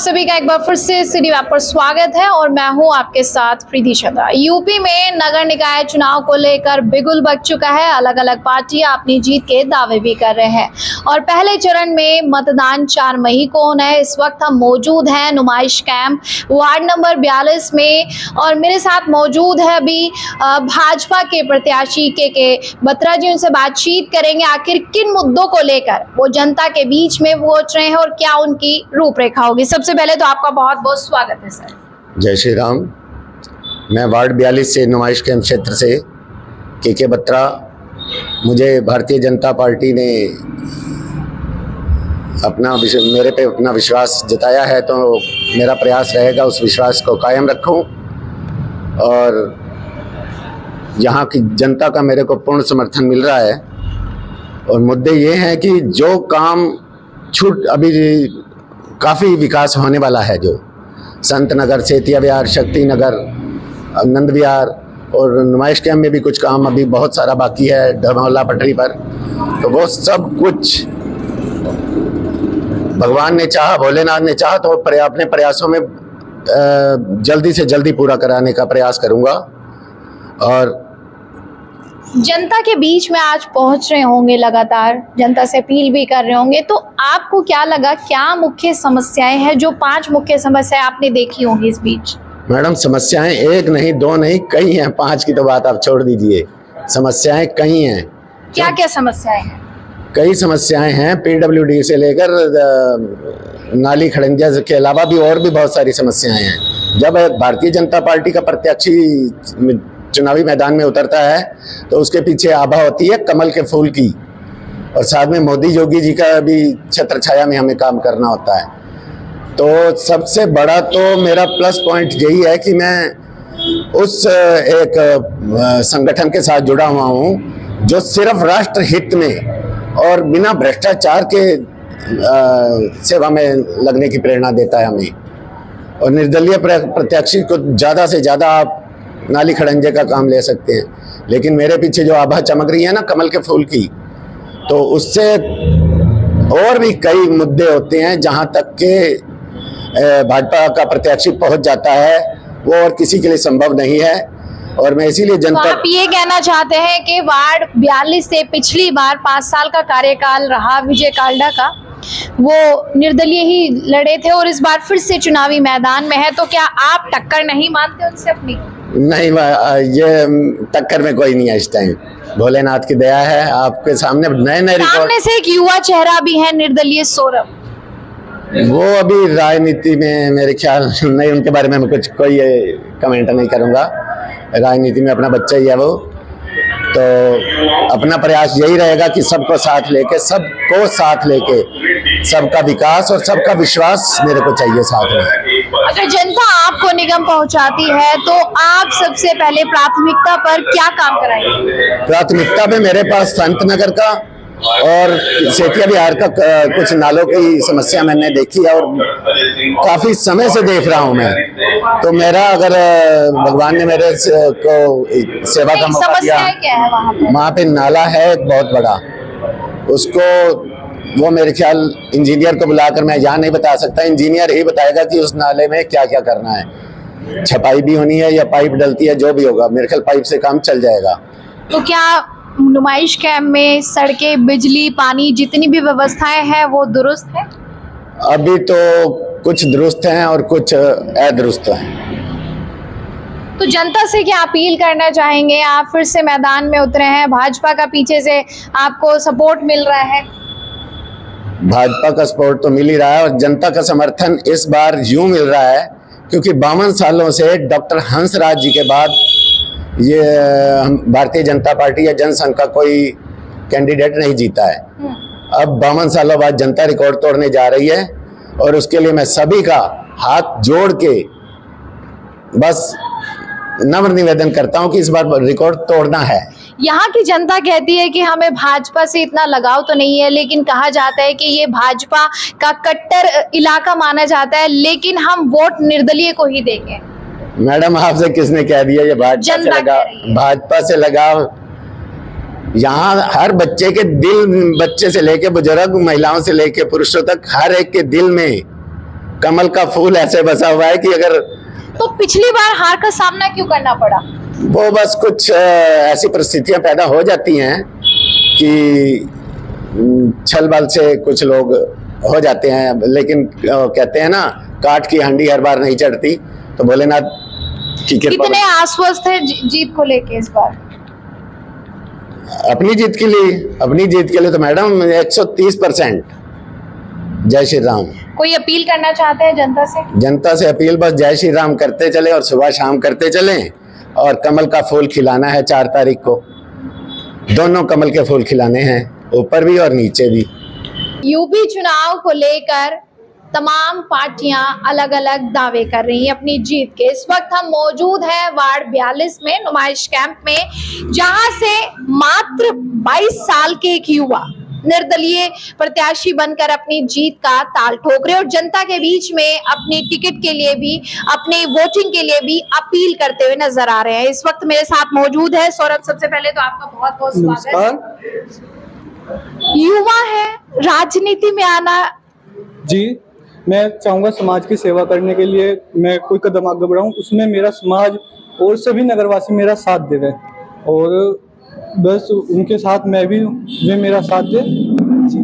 सभी का एक बार फिर से सिटी वेब पर स्वागत है और मैं हूं आपके साथ प्रीति चंद्रा। यूपी में नगर निकाय चुनाव को लेकर बिगुल बज चुका है। अलग अलग पार्टियां अपनी जीत के दावे भी कर रहे हैं और पहले चरण में मतदान 4 मई को होना है। इस वक्त हम मौजूद हैं नुमाइश कैंप वार्ड नंबर 42 में और मेरे साथ मौजूद है अभी भाजपा के प्रत्याशी के बत्रा जी। उनसे बातचीत करेंगे आखिर किन मुद्दों को लेकर वो जनता के बीच में पहुंच रहे हैं और क्या उनकी रूपरेखा होगी। सबसे पहले तो आपका बहुत बहुत स्वागत है सर। जय श्री राम। मैं वार्ड 42 से नुमाइश कैंप क्षेत्र से के बत्रा। मुझे भारतीय जनता पार्टी ने मेरे पे अपना विश्वास जताया है, तो मेरा प्रयास रहेगा उस विश्वास को कायम रखूं और यहाँ की जनता का मेरे को पूर्ण समर्थन मिल रहा है। और मुद्दे ये हैं कि जो काम अभी काफ़ी विकास होने वाला है, जो संत नगर, सेतिया विहार, शक्ति नगर, नंद विहार और नुमाइश कैंप में भी कुछ काम अभी बहुत सारा बाकी है धर्मौला पटरी पर, तो वो सब कुछ भगवान ने चाहा, भोलेनाथ ने चाहा तो अपने प्रयासों में जल्दी से जल्दी पूरा कराने का प्रयास करूंगा। और जनता के बीच में आज पहुंच रहे होंगे, लगातार जनता से अपील भी कर रहे होंगे, तो आपको क्या लगा, क्या मुख्य समस्याएं हैं? जो 5 मुख्य समस्याएं आपने देखी होंगी इस बीच। मैडम, समस्याएं एक नहीं, 2 नहीं, कई हैं। 5 की तो बात आप छोड़ दीजिए, समस्याएं कई हैं। क्या क्या समस्याएं हैं? कई समस्याएं हैं, पीडब्ल्यूडी से लेकर नाली खड़ंजा के अलावा भी और भी बहुत सारी समस्याएं हैं। जब भारतीय जनता पार्टी का प्रत्याशी चुनावी मैदान में उतरता है तो उसके पीछे आभा होती है कमल के फूल की, और साथ में मोदी योगी जी का भी छत्र छाया में हमें काम करना होता है। तो सबसे बड़ा तो मेरा प्लस पॉइंट यही है कि मैं उस एक संगठन के साथ जुड़ा हुआ हूँ जो सिर्फ राष्ट्र हित में और बिना भ्रष्टाचार के सेवा में लगने की प्रेरणा देता है हमें। और निर्दलीय प्रत्याशी को ज़्यादा से ज़्यादा आप नाली खड़ंजे का काम ले सकते हैं, लेकिन मेरे पीछे जो आभा चमक रही है ना कमल के फूल की, तो उससे और भी कई मुद्दे होते हैं जहां तक के भाजपा का प्रत्याशी पहुंच जाता है, वो और किसी के लिए संभव नहीं है। और मैं इसीलिए जनता, तो आप ये कहना चाहते हैं कि वार्ड 42 से पिछली बार 5 साल का कार्यकाल रहा विजय काल्डा का, वो निर्दलीय ही लड़े थे और इस बार फिर से चुनावी मैदान में है, तो क्या आप टक्कर नहीं मानते उनसे अपनी? नहीं, ये टक्कर में कोई नहीं है इस टाइम। भोलेनाथ की दया है, आपके सामने नए रिकॉर्ड। सामने से एक युवा चेहरा भी है, निर्दलीय सौरभ। वो अभी राजनीति में मेरे ख्याल नहीं, उनके बारे में मैं कोई कमेंट नहीं करूंगा। राजनीति में अपना बच्चा ही है वो, तो अपना प्रयास यही रहेगा कि सबको साथ लेके सबका विकास और सबका विश्वास मेरे को चाहिए साथ में। अगर जनता आपको निगम पहुंचाती है तो आप सबसे पहले प्राथमिकता पर क्या काम कराएंगे? प्राथमिकता में मेरे पास संत नगर का और सेतिया विहार का कुछ नालों की समस्या मैंने देखी है और काफी समय से देख रहा हूं मैं। तो मेरा, अगर भगवान ने मेरे को सेवा का मौका दिया, वहाँ पे नाला है बहुत बड़ा, उसको वो मेरे ख्याल इंजीनियर को बुलाकर, मैं यहाँ नहीं बता सकता, इंजीनियर ही बताएगा कि उस नाले में क्या क्या करना है। छपाई भी होनी है या पाइप डलती है, जो भी होगा, मेरे ख्याल पाइप से काम चल जाएगा। तो क्या नुमाइश कैंप में सड़कें, बिजली, पानी, जितनी भी व्यवस्थाएं हैं वो दुरुस्त है? अभी तो कुछ दुरुस्त हैं और कुछ अदुरुस्त हैं। तो जनता से क्या अपील करना चाहेंगे? आप फिर से मैदान में उतरे हैं, भाजपा का पीछे से आपको सपोर्ट मिल रहा है। भाजपा का सपोर्ट तो मिल ही रहा है और जनता का समर्थन इस बार यूं मिल रहा है क्योंकि 52 सालों से डॉक्टर हंसराज जी के बाद ये भारतीय जनता पार्टी या जनसंघ का कोई कैंडिडेट नहीं जीता है। अब 52 सालों बाद जनता रिकॉर्ड तोड़ने जा रही है और उसके लिए मैं सभी का हाथ जोड़ के बस नम्र निवेदन करता हूं कि इस बार रिकॉर्ड तोड़ना है। यहाँ की जनता कहती है कि हमें भाजपा से इतना लगाव तो नहीं है, लेकिन कहा जाता है कि ये भाजपा का कट्टर इलाका माना जाता है, लेकिन हम वोट निर्दलीय को ही देंगे। मैडम, आपसे किसने कह दिया ये भाजपा से लगाव? यहाँ हर बच्चे के दिल, बच्चे से लेके बुजुर्ग, महिलाओं से लेके पुरुषों तक, हर एक के दिल में कमल का फूल ऐसे बसा हुआ है कि अगर तो पिछली बार हार का सामना क्यों करना पड़ा? वो बस कुछ ऐसी परिस्थितियां पैदा हो जाती हैं कि छल बल से कुछ लोग हो जाते हैं, लेकिन कहते हैं ना, काठ की हांडी हर बार नहीं चढ़ती। तो भोलेनाथ की कृपा। कितने आश्वस्त है जीत को लेके इस बार? अपनी जीत के लिए तो मैडम 130%। जय श्री राम। कोई अपील करना चाहते हैं जनता से? जनता से अपील बस जय श्री राम करते चले और सुबह शाम करते चलें, और कमल का फूल खिलाना है 4 तारीख को। दोनों कमल के फूल खिलाने हैं, ऊपर भी और नीचे भी। यूपी चुनाव को लेकर तमाम पार्टियां अलग अलग दावे कर रही हैं अपनी जीत के। इस वक्त हम मौजूद हैं वार्ड 42 में नुमाइश कैंप में, जहां से मात्र 22 साल के एक युवा निर्दलीय प्रत्याशी बनकर अपनी जीत का ताल ठोक रहे और जनता के बीच में अपनी टिकट के लिए भी, अपने वोटिंग के लिए भी अपील करते हुए नजर आ रहे हैं। इस वक्त मेरे साथ मौजूद है सौरभ। सबसे पहले तो आपका बहुत बहुत स्वागत। युवा है, राजनीति में आना। जी, मैं चाहूँगा समाज की सेवा करने के लिए मैं कोई कदम आगे बढ़ाऊँ, उसमें मेरा समाज और सभी नगरवासी मेरा साथ दे रहे हैं, और बस उनके साथ मैं भी, वे मेरा साथ दे। जी।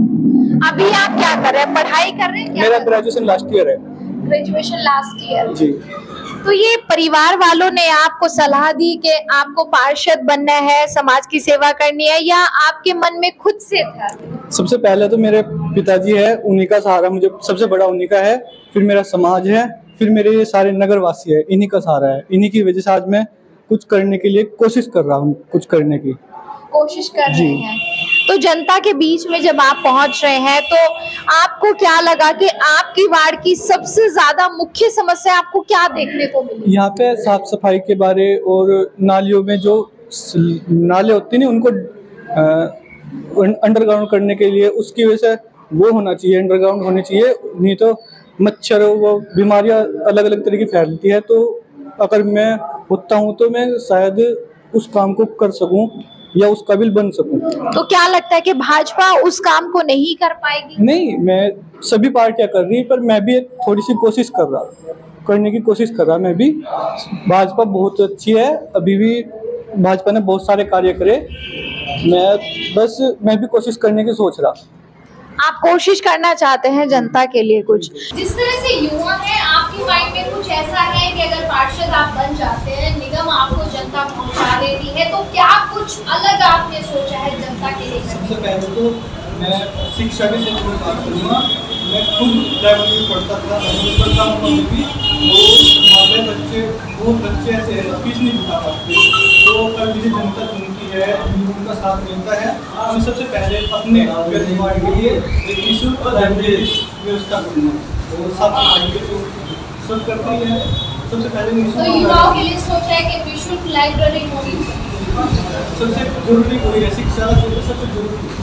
अभी आप क्या कर रहे हैं? पढ़ाई कर रहे हैं? मेरा ग्रेजुएशन लास्ट ईयर है। Graduation last year. जी। तो ये परिवार वालों ने आपको सलाह दी कि आपको पार्षद बनना है, समाज की सेवा करनी है, या आपके मन में खुद से था? सबसे पहले तो मेरे पिताजी है, उन्हीं का सहारा, मुझे सबसे बड़ा उन्हीं का है। फिर मेरा समाज है, फिर मेरे ये सारे नगरवासी है, इन्हीं का सहारा है। इन्हीं की वजह से आज मैं कुछ करने के लिए कोशिश कर रहा हूँ, कुछ करने की कोशिश कर रहे हैं। तो जनता के बीच में जब आप पहुंच रहे हैं, तो आपको क्या लगा कि आपकी वार्ड की सबसे ज्यादा मुख्य समस्या आपको क्या देखने को मिली? यहाँ पे साफ सफाई के बारे, और नालियों में जो नाले होते हैं उनको अंडरग्राउंड करने के लिए, उसकी वजह से वो होना चाहिए, अंडरग्राउंड होने चाहिए, नहीं तो मच्छर वो बीमारियां अलग अलग तरह की फैलती है। तो अगर मैं होता हूँ तो मैं शायद उस काम को कर सकूं या उस काबिल बन सकूं। तो क्या लगता है कि भाजपा उस काम को नहीं कर पाएगी? नहीं, मैं सभी पार्टियां कर रही, पर मैं भी थोड़ी सी कोशिश कर रहा, करने की कोशिश कर रहा मैं भी। भाजपा बहुत अच्छी है, अभी भी भाजपा ने बहुत सारे कार्य करे, मैं भी कोशिश करने की सोच रहा। आप कोशिश करना चाहते हैं जनता के लिए कुछ? जिस तरह से युवा है, आपके माइंड में कुछ ऐसा है कि अगर पार्षद आप बन जाते हैं, निगम आपको जनता पहुंचा देती है, तो क्या कुछ अलग आपने सोचा है जनता के लिए? सबसे पहले तो मैं शिक्षा के क्षेत्र में बात करूँगा। मैं खुद प्राइमरी में पढ़ता था, पढ़ता हूँ भी, तो हमारे बहुत बच्चे ऐसे हैं फीस नहीं चुका पाते। तो अगर मुझे जनता चुनती है, उनका साथ मिलता है, तो सबसे पहले अपने वार्ड के लिए एक निःशुल्क लाइब्रेरी व्यवस्था करूँगा, और साथ के जो सब करती है सबसे पहले तो युवाओं के लिए सोचा है कि निःशुल्क लाइब्रेरी होगी। सबसे जरूरी वही है, शिक्षा सबसे जरूरी।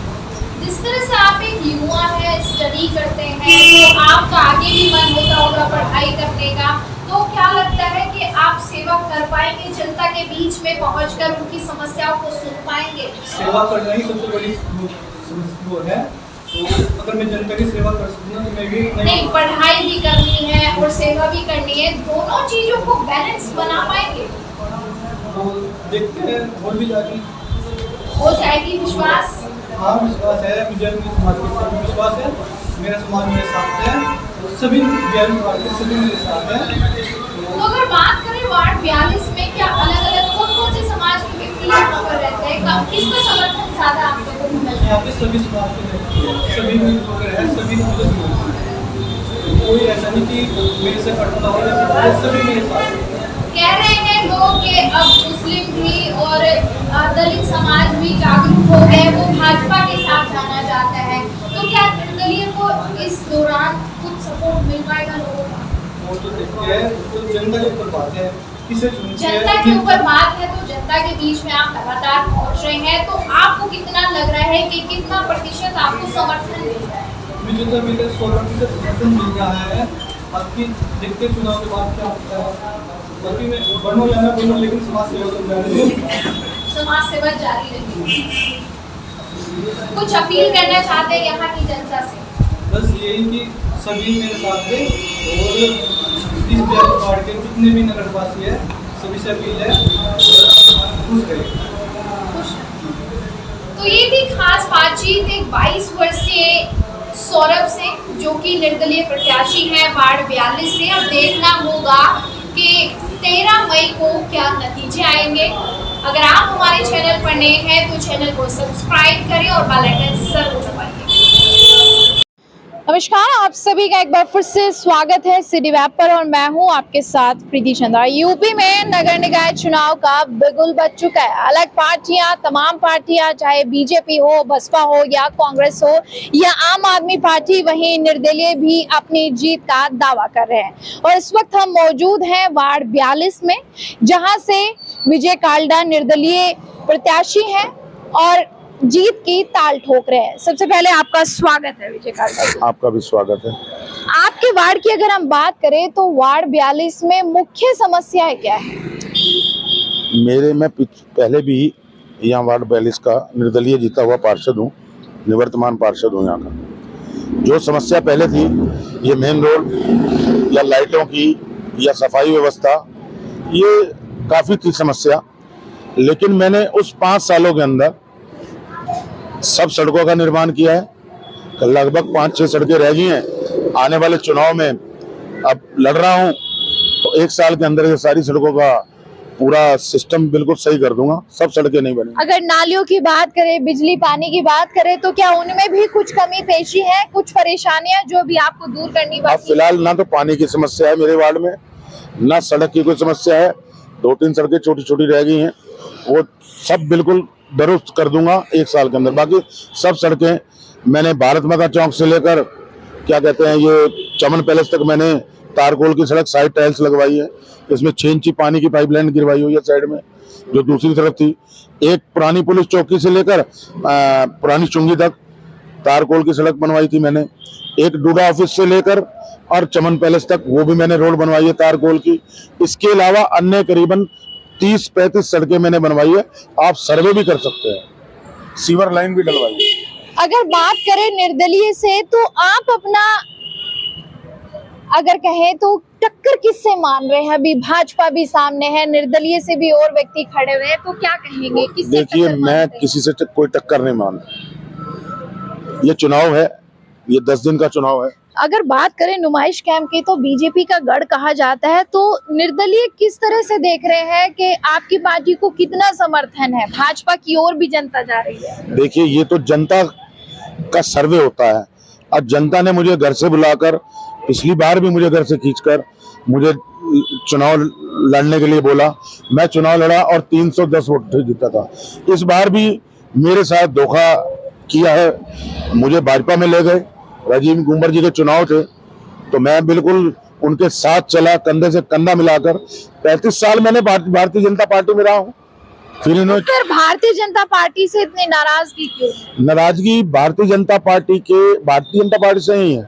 जिस तरह से आप एक युवा है, स्टडी करते हैं, तो आपका आगे भी मन होता होगा पढ़ाई करने का, तो क्या लगता है कि आप सेवा कर पाएंगे, जनता के बीच में पहुंचकर उनकी समस्याओं को सुन पाएंगे? सेवा करना ही सबसे बड़ी वो है। तो अगर मैं जनता की सेवा कर सकूँ तो मैं भी नहीं, पढ़ाई भी करनी है और सेवा भी करनी है, दोनों चीजों को बैलेंस बना पाएंगे? तो देखते हैं, और भी जाके हो जाएगी। विश्वास? हाँ, विश्वास है मुझे, अपने समाज के प्रति विश्वास है। मेरा समाज मेरे साथ है, सभी सभी मेरे साथ है। तो अगर बात करें वार्ड 42 में, क्या अलग अलग कौन से समाज के व्यक्ति यहाँ पर रहते हैं, किसका समर्थन ज्यादा आप लोगों को मिलता है? यहाँ पे सभी समाज के व्यक्ति हैं, सभी लोग हैं, सभी मुझे समझते हैं। कोई ऐसा नहीं कि मेरे से कटना हो, सभी मेरे साथ हैं। कह रहे हैं लोग कि अब मुस्लिम भी और दलित समाज भी जागरूक हो गए, वो भाजपा के साथ जाना चाहता है, तो क्या निर्दलीय को इस दौरान कुछ सपोर्ट मिल पाएगा लोगों का? वो तो देखते हैं, तो जनता के ऊपर बात है, किसे चुनते हैं। जनता के ऊपर बात है, तो जनता के बीच में आप लगातार पहुंच रहे हैं, तो आपको कितना लग रहा है कि कितना प्रतिशत आपको समर्थन मिल रहा है? मुझे तो अभी तक 16% समर्थन मिल रहा है। बाकी देखते चुनाव के बाद क्या होता है। बाकी मैं बनूं या ना बनूं, लेकिन समाज सेवा तो जारी है। समाज सेवा जारी रहेगी। कुछ अपील करना चाहते हैं यहाँ की जनता से? बस यही कि सभी मेरे साथ थे और इस वार्ड के जितने भी नगरवासी है सभी से अपील है खुश रहे। तो ये थी खास बातचीत एक 22 वर्षीय सौरभ से, जो कि निर्दलीय प्रत्याशी है वार्ड 42 से। अब देखना होगा कि 13 मई को क्या नतीजे आएंगे। अगर आप हमारे चैनल पर नए हैं तो चैनल को सब्सक्राइब करें और बेल आइकन जरूर दबाइए। नमस्कार, आप सभी का एक बार फिर से स्वागत है सिटी वेब पर और मैं हूं आपके साथ प्रीति चंद्रा। यूपी में नगर निकाय चुनाव का बिगुल बज चुका है। अलग पार्टियां, तमाम पार्टियां, चाहे बीजेपी हो, बसपा हो या कांग्रेस हो या आम आदमी पार्टी, वहीं निर्दलीय भी अपनी जीत का दावा कर रहे हैं। और इस वक्त हम मौजूद हैं वार्ड 42 में, जहां से विजय काल्डा निर्दलीय प्रत्याशी हैं और जीत की ताल ठोक रहे हैं। सबसे पहले आपका स्वागत है विजय काल्डा। आपका भी स्वागत है। आपके वार्ड की अगर हम बात करें तो वार्ड 42 में मुख्य समस्या क्या है? मैं पहले भी यहाँ वार्ड 42 का निर्दलीय जीता हुआ पार्षद हूँ, निवर्तमान पार्षद हूँ यहाँ का। जो समस्या पहले थी, ये मेन रोड या लाइटों की या सफाई व्यवस्था, ये काफी थी समस्या। लेकिन मैंने उस 5 सालों के अंदर सब सड़कों का निर्माण किया है। लगभग 5-6 सड़कें रह गई हैं। आने वाले चुनाव में अब लड़ रहा हूं तो 1 साल के अंदर ये सारी सड़कों का पूरा सिस्टम बिल्कुल सही कर दूंगा। सब सड़कें नहीं बनी। अगर नालियों की बात करें, बिजली पानी की बात करें, तो क्या उनमें भी कुछ कमी पेशी है, कुछ परेशानियां जो भी आपको दूर करनी अब बाकी? फिलहाल ना तो पानी की समस्या है मेरे वार्ड में, ना सड़क की कोई समस्या है। 2-3 सड़कें छोटी छोटी रह गई हैं, वो सब बिल्कुल दुरुस्त कर दूंगा 1 साल के अंदर। बाकी सब सड़कें मैंने भारत माता चौक से लेकर क्या कहते हैं ये चमन पैलेस तक मैंने तारकोल की सड़क साइड टाइल्स लगवाई है। इसमें 6 इंची पानी की पाइपलाइन गिरवाई हुई है साइड में, जो दूसरी तरफ थी। एक पुरानी पुलिस चौकी से लेकर पुरानी चुंगी तक तारकोल की सड़क बनवाई थी मैंने। एक डूडा ऑफिस से लेकर और चमन पैलेस तक वो भी मैंने रोड बनवाई है तारकोल की। इसके अलावा अन्य करीबन 30-35 सड़कें मैंने बनवाई है। आप सर्वे भी कर सकते हैं। सीवर लाइन भी डलवाई है। अगर बात करें निर्दलीय से, तो आप अपना अगर कहें तो टक्कर किससे मान रहे हैं? अभी भाजपा भी सामने है, निर्दलीय से भी और व्यक्ति खड़े हुए हैं, तो क्या कहेंगे? किससे? देखिए, मैं किसी से कोई टक्कर नहीं मानता। ये चुनाव है, ये 10 दिन का चुनाव है। अगर बात करें नुमाइश कैंप की, तो बीजेपी का गढ़ कहा जाता है, तो निर्दलीय किस तरह से देख रहे हैं कि आपकी पार्टी को कितना समर्थन है? भाजपा की ओर भी जनता जा रही है। देखिए, ये तो जनता का सर्वे होता है। और जनता ने मुझे घर से बुलाकर, पिछली बार भी मुझे घर से खींचकर मुझे चुनाव लड़ने के लिए बोला। मैं चुनाव लड़ा और 310 वोट से जीता था। इस बार भी मेरे साथ धोखा किया है। मुझे भाजपा में ले गए। राजीव कुंवर जी के चुनाव थे तो मैं बिल्कुल उनके साथ चला, कंधे से कंधा मिलाकर। 35 साल मैंने भारतीय जनता पार्टी में रहा हूँ। फिर इन्होंने भारतीय जनता पार्टी से इतनी नाराजगी क्यों? नाराजगी भारतीय जनता पार्टी से ही है,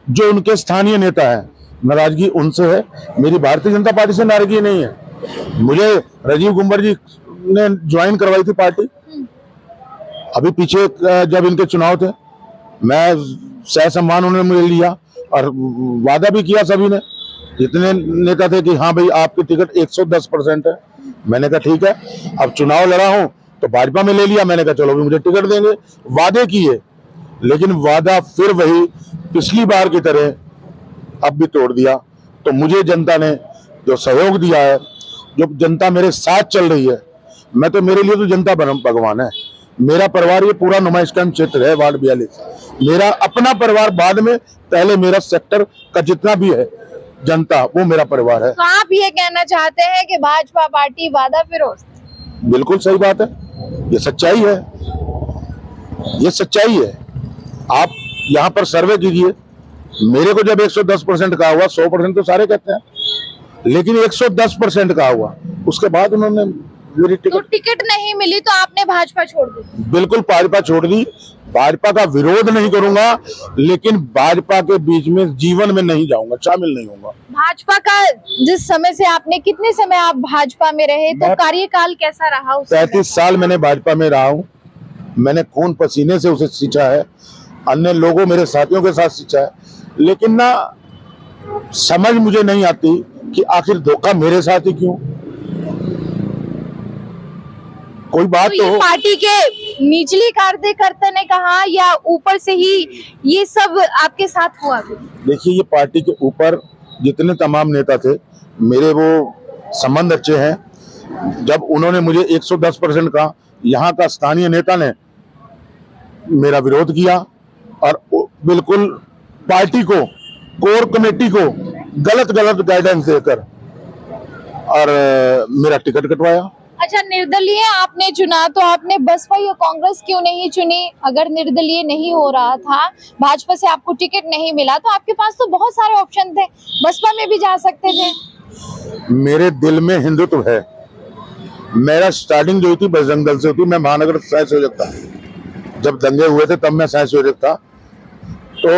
जो उनके स्थानीय नेता है। नाराजगी उनसे है, मेरी भारतीय जनता पार्टी से नाराजगी नहीं है। मुझे राजीव कुंवर जी ने ज्वाइन करवाई थी पार्टी। अभी पीछे जब इनके चुनाव थे, मैं सह सम्मान उन्होंने मुझे लिया और वादा भी किया सभी ने, जितने नेता थे, कि हाँ भाई आपकी टिकट 110% है। मैंने कहा ठीक है। अब चुनाव लड़ा हूं तो भाजपा में ले लिया। मैंने कहा चलो भी मुझे टिकट देंगे। वादे किए, लेकिन वादा फिर वही पिछली बार की तरह अब भी तोड़ दिया। तो मुझे जनता ने जो सहयोग दिया है, जो जनता मेरे साथ चल रही है, मैं तो, मेरे लिए तो जनता भगवान है। मेरा परिवार ये पूरा नुमाइश कैंप क्षेत्र है वार्ड 42। मेरा अपना परिवार बाद में, पहले मेरा सेक्टर का जितना भी है जनता, वो मेरा परिवार है। तो आप ये कहना चाहते हैं कि भाजपा पार्टी वादा फिरोज? बिल्कुल सही बात है, ये सच्चाई है, ये सच्चाई है। आप यहाँ पर सर्वे कीजिए। मेरे को जब 110% कहा हुआ, 100% तो सारे कहते हैं, लेकिन 110% कहा हुआ, उसके बाद उन्होंने मेरी टिकट नहीं मिली तो आपने भाजपा छोड़ दी? बिल्कुल भाजपा छोड़ दी। भाजपा का विरोध नहीं करूंगा, लेकिन भाजपा के बीच में जीवन में नहीं जाऊंगा, शामिल नहीं होऊंगा। भाजपा का जिस समय से आपने, कितने समय आप भाजपा में रहे, तो कार्यकाल कैसा रहा? 35 साल मैंने भाजपा में रहा हूँ। मैंने खून पसीने से उसे सींचा है। अन्य लोगों मेरे साथियों के साथ सिंचा है, लेकिन ना समझ मुझे नहीं आती कि आखिर धोखा मेरे साथ ही क्यों। कोई बात तो ये पार्टी के निचली कार्यकर्ता ने कहा या ऊपर से ही ये सब आपके साथ हुआ? देखिए, ये पार्टी के ऊपर जितने तमाम नेता थे मेरे वो संबंध अच्छे हैं। जब उन्होंने मुझे 110% कहा, यहाँ का स्थानीय नेता ने मेरा विरोध किया और बिल्कुल पार्टी को, कोर कमेटी को गलत गाइडेंस देकर और मेरा टिकट कटवाया। अच्छा, निर्दलीय आपने चुना तो आपने बसपा या कांग्रेस क्यों नहीं चुनी? अगर निर्दलीय नहीं हो रहा था, भाजपा से आपको टिकट नहीं मिला, तो आपके पास तो बहुत सारे ऑप्शन थे, बसपा में भी जा सकते थे। मेरे दिल में हिंदुत्व है। मेरा स्टार्टिंग जो हुई थी बजरंग दल से हुई थी। मैं महानगर सह संयोजक था, जब दंगे हुए थे तब मैं सह संयोजक था। तो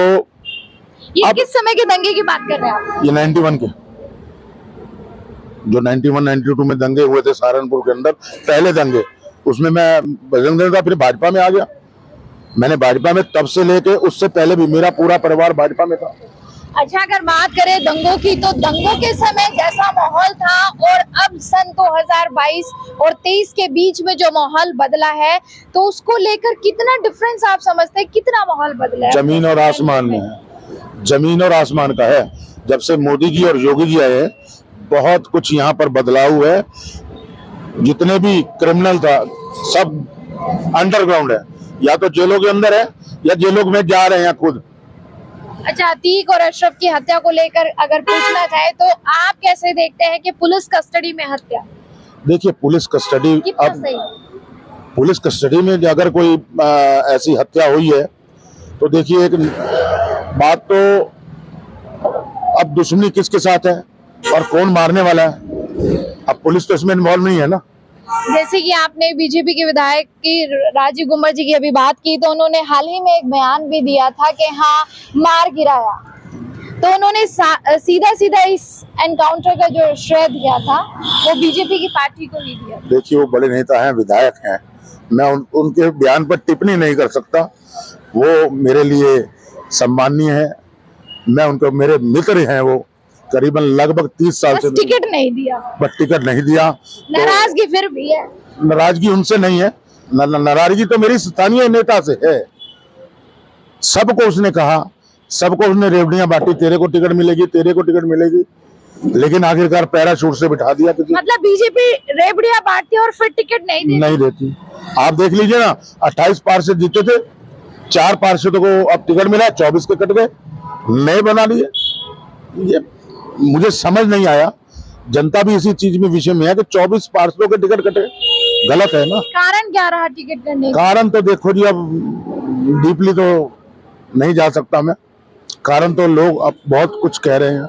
ये किस समय के दंगे की बात कर रहे हैं आप? ये 91 के, जो 91-92 में दंगे हुए थे सहारनपुर के अंदर, पहले दंगे, उसमें मैं बजरंग दल था, फिर भाजपा में आ गया। मैंने भाजपा में तब से लेके उससे पहले भी मेरा पूरा परिवार भाजपा में था। अच्छा, अगर बात करें दंगों की, तो दंगों के समय जैसा माहौल था और अब सन 2022 और 23 के बीच में जो माहौल बदला है, तो उसको लेकर कितना डिफरेंस आप समझते हैं? कितना माहौल बदला है? जमीन और आसमान में है, जमीन और आसमान का है। जब से मोदी जी और योगी जी आए हैं, बहुत कुछ यहाँ पर बदलाव है। जितने भी क्रिमिनल था सब अंडरग्राउंड है, या तो जेलों के अंदर है या जेलों में जा रहे हैं खुद। अच्छा, अतीक और अशरफ की हत्या को लेकर अगर पूछना चाहे तो आप कैसे देखते हैं कि पुलिस कस्टडी में हत्या? देखिए, पुलिस कस्टडी, कितना अब सही? पुलिस कस्टडी में अगर कोई ऐसी हत्या हुई है तो देखिए, एक बात तो अब दुश्मनी किसके साथ है और कौन मारने वाला है, अब पुलिस तो इसमें इन्वॉल्व नहीं है ना। जैसे कि आपने बीजेपी के विधायक की राजीव गुम्बर जी की अभी बात की, तो उन्होंने हाल ही में एक बयान भी दिया था कि हाँ, मार गिराया, तो उन्होंने सीधा इस एनकाउंटर का जो श्रेय दिया था वो बीजेपी की पार्टी को ही दिया। देखिए, वो बड़े नेता हैं, विधायक हैं, मैं उनके बयान पर टिप्पणी नहीं कर सकता। वो मेरे लिए सम्माननीय है, मैं उनको, मेरे मित्र हैं वो, करीबन लगभग 30 साल से। टिकट नहीं दिया, बट टिकट नहीं दिया, नाराजगी फिर भी है? नाराजगी उनसे नहीं है, नाराजगी तो मेरी स्थानीय नेता से है। सबको उसने कहा, सबको उसने रेवड़ियां बांटी, तेरे को टिकट मिलेगी, तेरे को टिकट मिलेगी, लेकिन आखिरकार पैराशूट से बिठा दिया। मतलब बीजेपी रेवड़ियां बांटती और फिर टिकट नहीं देती। आप देख लीजिए ना, 28 पार्षद जीते थे, 4 पार्षदों को अब टिकट मिला, 24 के कट गए, नए बना लिए। ये मुझे समझ नहीं आया। जनता भी इसी चीज में विषय में है कि 24 पार्षदों के टिकट कटे, गलत है ना। कारण क्या रहा टिकट करने का? कारण तो देखो जी, अब डीपली तो नहीं जा सकता मैं। कारण तो लोग अब बहुत कुछ कह रहे हैं,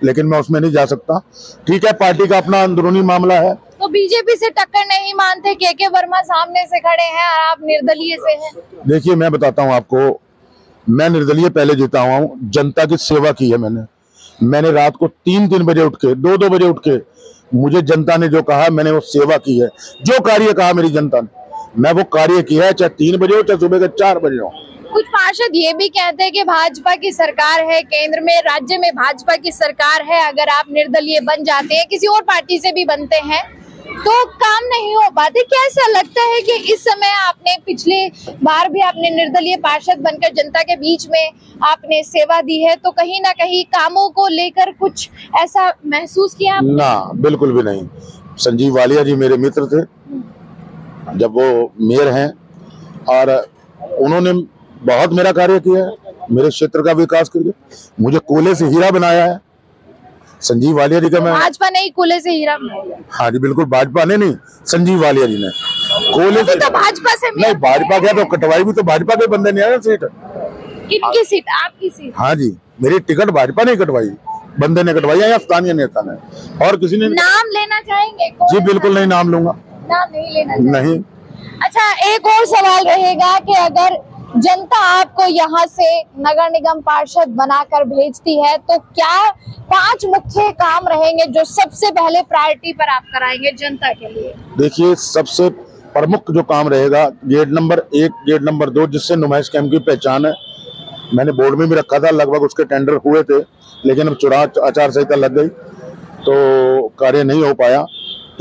लेकिन मैं उसमें नहीं जा सकता। ठीक है, पार्टी का अपना अंदरूनी मामला है। तो बीजेपी से टक्कर नहीं मानते? के वर्मा सामने से खड़े हैं और आप निर्दलीय से हैं। देखिए, मैं बताता हूँ आपको, मैं निर्दलीय पहले जीता हुआ हूँ, जनता की सेवा की है मैंने रात को 3-3 बजे उठ के, 2-2 बजे उठ के, मुझे जनता ने जो कहा मैंने वो सेवा की है। जो कार्य कहा मेरी जनता ने, मैं वो कार्य किया है, चाहे 3 बजे हो चाहे सुबह के 4 बजे हो। कुछ पार्षद ये भी कहते हैं कि भाजपा की सरकार है केंद्र में, राज्य में भाजपा की सरकार है, अगर आप निर्दलीय बन जाते हैं, किसी और पार्टी से भी बनते हैं, तो काम नहीं हो पाते। क्या ऐसा लगता है कि इस समय आपने, पिछले बार भी आपने निर्दलीय पार्षद बनकर जनता के बीच में आपने सेवा दी है, तो कहीं ना कहीं कामों को लेकर कुछ ऐसा महसूस किया आपने? ना, बिल्कुल भी नहीं। संजीव वालिया जी मेरे मित्र थे, जब वो मेयर हैं, और उन्होंने बहुत मेरा कार्य किया है, मेरे क्षेत्र का विकास किया, मुझे कोयले से हीरा बनाया है। संजीव वालिया जी का मैं, भाजपा ने ही कोयले से हीरा बनाया? हाँ जी, बिल्कुल, भाजपा ने नहीं, संजीव वालिया जी ने कोयले से। तो भाजपा से नहीं, भाजपा क्या, तो कटवाई भी तो भाजपा के बंदे नहीं आए ना सीट। किनकी सीट? आपकी सीट? हाँ जी, मेरी टिकट भाजपा ने कटवाई, बंदे ने कटवाई है या स्थानीय नेता ने, और किसी ने। नाम लेना चाहेंगे? जी बिल्कुल नहीं, नाम लूंगा। नाम नहीं लेना चाहेंगे? नहीं। अच्छा, एक और सवाल रहेगा कि अगर जनता आपको यहाँ से नगर निगम पार्षद बनाकर भेजती है, तो क्या 5 मुख्य काम रहेंगे जो सबसे पहले प्रायोरिटी पर आप कराएंगे जनता के लिए? देखिए, सबसे प्रमुख जो काम रहेगा, गेट नंबर 1, गेट नंबर 2, जिससे नुमाइश कैंप की पहचान है, मैंने बोर्ड में भी रखा था, लगभग उसके टेंडर हुए थे, लेकिन अब चुनाव आचार संहिता लग गई तो कार्य नहीं हो पाया।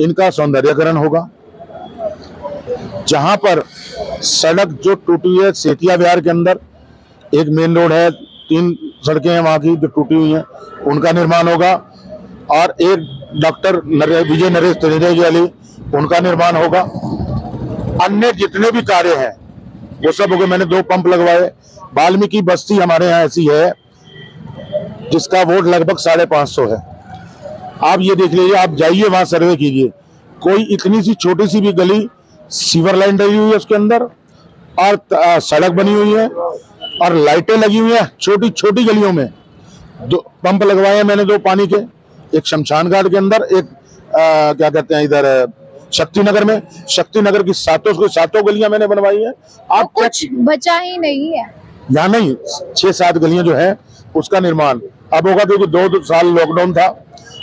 इनका सौंदर्यीकरण होगा। जहां पर सड़क जो टूटी है सेतिया विहार के अंदर, एक मेन रोड है, 3 सड़कें हैं वहां की जो टूटी हुई हैं, उनका निर्माण होगा। और एक डॉक्टर विजय नरेश त्रिवेदी वाली, उनका निर्माण होगा। अन्य जितने भी कार्य हैं वो सब हो गए। मैंने 2 पंप लगवाए। वाल्मीकि बस्ती हमारे यहाँ ऐसी है जिसका वोट लगभग 550 है। आप ये देख लीजिए, आप जाइए वहां सर्वे कीजिए, कोई इतनी सी छोटी सी भी गली, सीवर लाइन डली हुई है उसके अंदर, और सड़क बनी हुई है, और लाइटें लगी हुई हैं छोटी छोटी गलियों में। 2 पंप लगवाए हैं मैंने, 2 पानी के, एक शमशान घाट के अंदर, एक क्या कहते हैं इधर शक्तिनगर में। शक्तिनगर की 7 गलियां मैंने बनवाई है। आप कुछ बचा ही नहीं है। यहाँ नहीं, 6-7 गलियां जो है उसका निर्माण अब होगा, क्योंकि 2 साल लॉकडाउन था।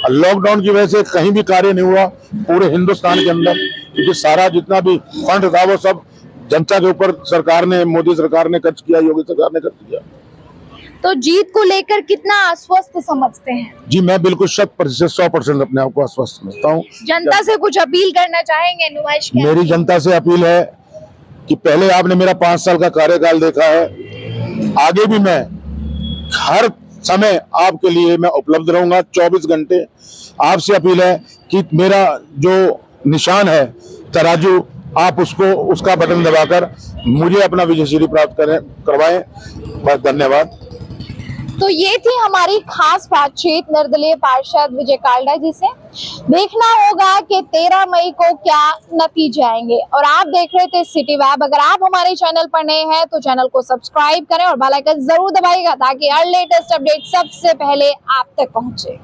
लॉकडाउन की वजह से कहीं भी कार्य नहीं हुआ पूरे हिंदुस्तान के अंदर, क्योंकि सारा जितना भी फंड था वो सब जनता के ऊपर सरकार ने, मोदी सरकार ने खर्च किया, योगी सरकार ने खर्च किया। तो जीत को लेकर कितना आश्वस्त समझते हैं? जी मैं बिल्कुल 100% अपने आप को आश्वस्त समझता हूँ। जनता से कुछ अपील करना चाहेंगे नुमाइश के? मेरी जनता से अपील है कि पहले आपने मेरा 5 साल का कार्यकाल देखा है, आगे भी मैं हर समय आपके लिए मैं उपलब्ध रहूंगा 24 घंटे। आपसे अपील है कि मेरा जो निशान है तराजू, आप उसको, उसका बटन दबाकर मुझे अपना विजयश्री प्राप्त करवाएं। बस धन्यवाद। तो ये थी हमारी खास बातचीत निर्दलीय पार्षद विजय काल्डा जी से। देखना होगा कि 13 मई को क्या नतीजे आएंगे। और आप देख रहे थे सिटी वेब। अगर आप हमारे चैनल पर नए हैं तो चैनल को सब्सक्राइब करें और बेल आइकन जरूर दबाइएगा, ताकि हर लेटेस्ट अपडेट सबसे पहले आप तक पहुंचे।